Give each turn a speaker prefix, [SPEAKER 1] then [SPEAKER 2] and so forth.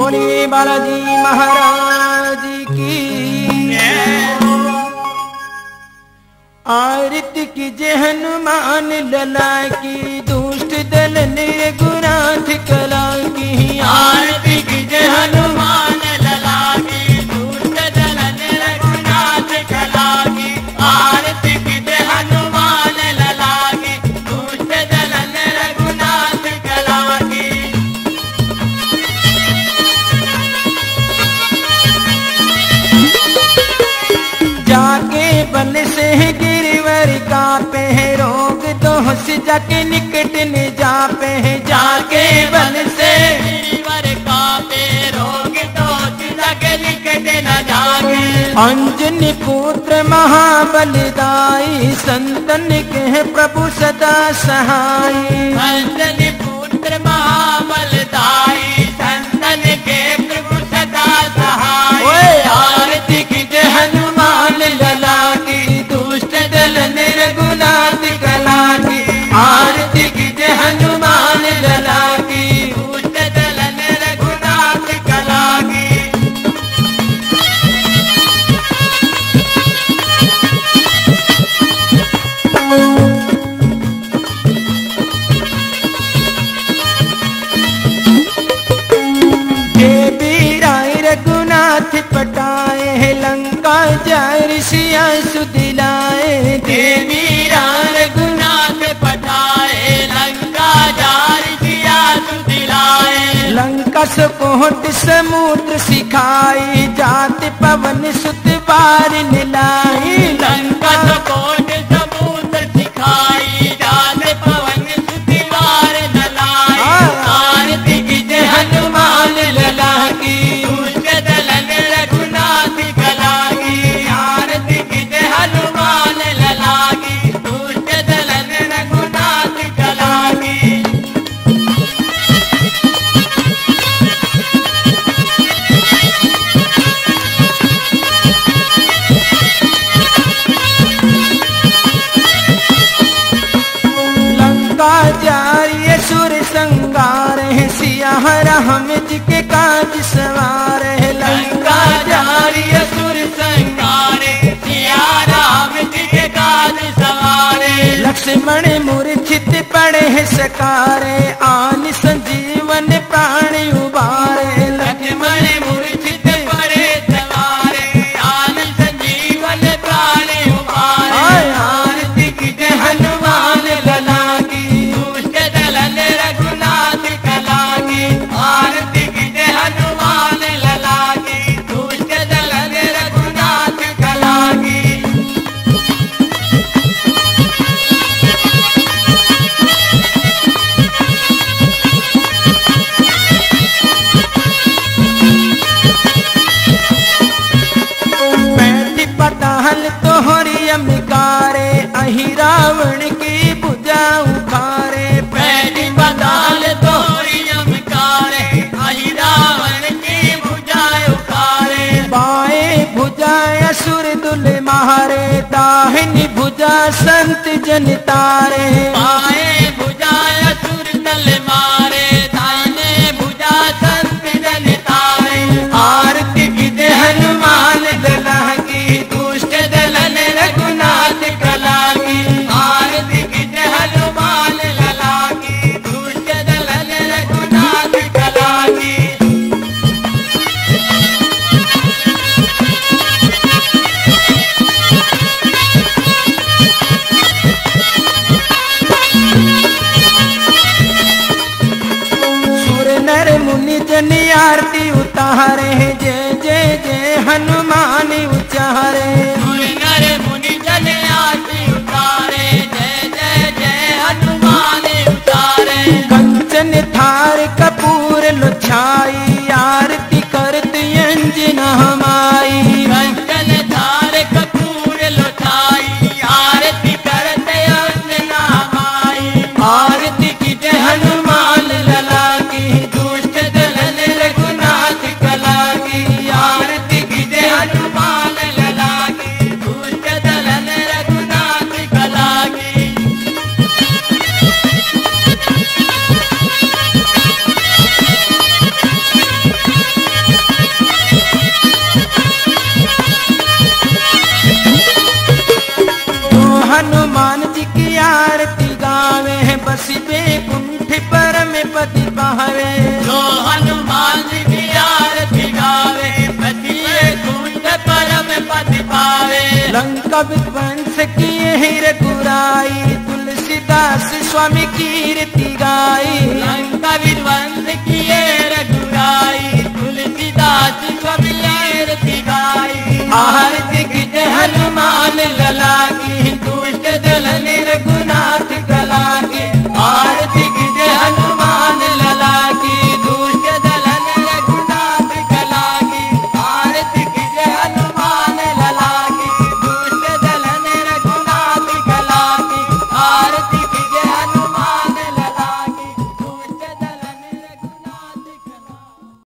[SPEAKER 1] बोले बालाजी महाराज की आरती की जय हनुमान लला की दुष्ट दल निर्गुणाथ कला की
[SPEAKER 2] आरती की जय हनुमान लला की दुष्ट दल निर्गुणाथ कला की आरती की जय हनुमान लला की दुष्ट दल निर्गुणाथ कला की
[SPEAKER 1] जाके बल से गिरवर का पे रोग दोष जाके निकट न जा पे
[SPEAKER 2] जाके बल से गिरवर का पे रोग दोष जाके निकट न जागे
[SPEAKER 1] अंजनी पुत्र महाबलदाई संतन के प्रभु सदा सहाय
[SPEAKER 2] अंजनी पुत्र महाबलदाई संतन के प्रभु सदा सहाय
[SPEAKER 1] आरती की जय हनुमान लला की दुष्ट दल निर्गुणाथ कला की आरती की जय हनुमान लला की
[SPEAKER 2] दुष्ट दल निर्गुणाथ कला की
[SPEAKER 1] रघुनाथ पटाए लंका जार सिया सुदिलाए
[SPEAKER 2] देवी रघुनाथ पटाए लंका जार सिया सुदिलाए
[SPEAKER 1] लंका सुकोट समुद्र सिखाई जात पवन सुत बार निलाई
[SPEAKER 2] लंका सुकोट समुद्र सिखाई जात पवन सुत बार निलाई आरती की जय हनुमान लला की
[SPEAKER 1] जारिय सुर संगार है सिया राम जी के काज सवार है
[SPEAKER 2] लंका जारिय सुर संगार सिया राम जी के काज सवार
[SPEAKER 1] लक्ष्मण मूर्छित पड़े है सकारे आन संजीवन प्राण उबारे
[SPEAKER 2] लक्ष्मण मूर्छित पड़े सवारे आन संजीवन प्राण उबारे आरती की जय हनुमान लला रघुनाथ कला की आरती की जय हनुमान लला की दुष्ट दल रघुनाथ कला की
[SPEAKER 1] बैठी पताल तोहरी अमिकारे अहि रावण की भुजा उखारे
[SPEAKER 2] बैठी पताल तोहरी अमिकारे अहि रावण की भुजा उखारे
[SPEAKER 1] बाएं भुजा असुर दुल मारे दाहिनी भुजा संत जन तारे
[SPEAKER 2] बाएं भुजा असुर दल मारे दाहिने भुजा संत जन तारे
[SPEAKER 1] आरती की जय हनुमान लला की दुष्ट दल रघुनाथ कला की
[SPEAKER 2] आरती की जय हनुमान लला की दुष्ट दल रघुनाथ कला की
[SPEAKER 1] सुर नर मुनि जन आरती उतारे जय जय जय हनुमान उचारे
[SPEAKER 2] नर मुनि जन आरती उतारे जय जय जय हनुमान उतारे
[SPEAKER 1] कंचन थार कपूर लुछाई आरती करती अंजना माई
[SPEAKER 2] कंचन थार कपूर लुटाई आरती करते अंजना माई
[SPEAKER 1] आरती की जय हनुमान लला की दुष्ट दल रघुनाथ कला की आरती की जय हनुमान लंका विध्वंस किए ही रघुराई, तुलसीदास स्वामी कीर्ति गाई।
[SPEAKER 2] लंका विध्वंस किए रघुराई, तुलसीदास स्वामी कीर्ति गाई।
[SPEAKER 1] आरती कीजे हनुमान लला की,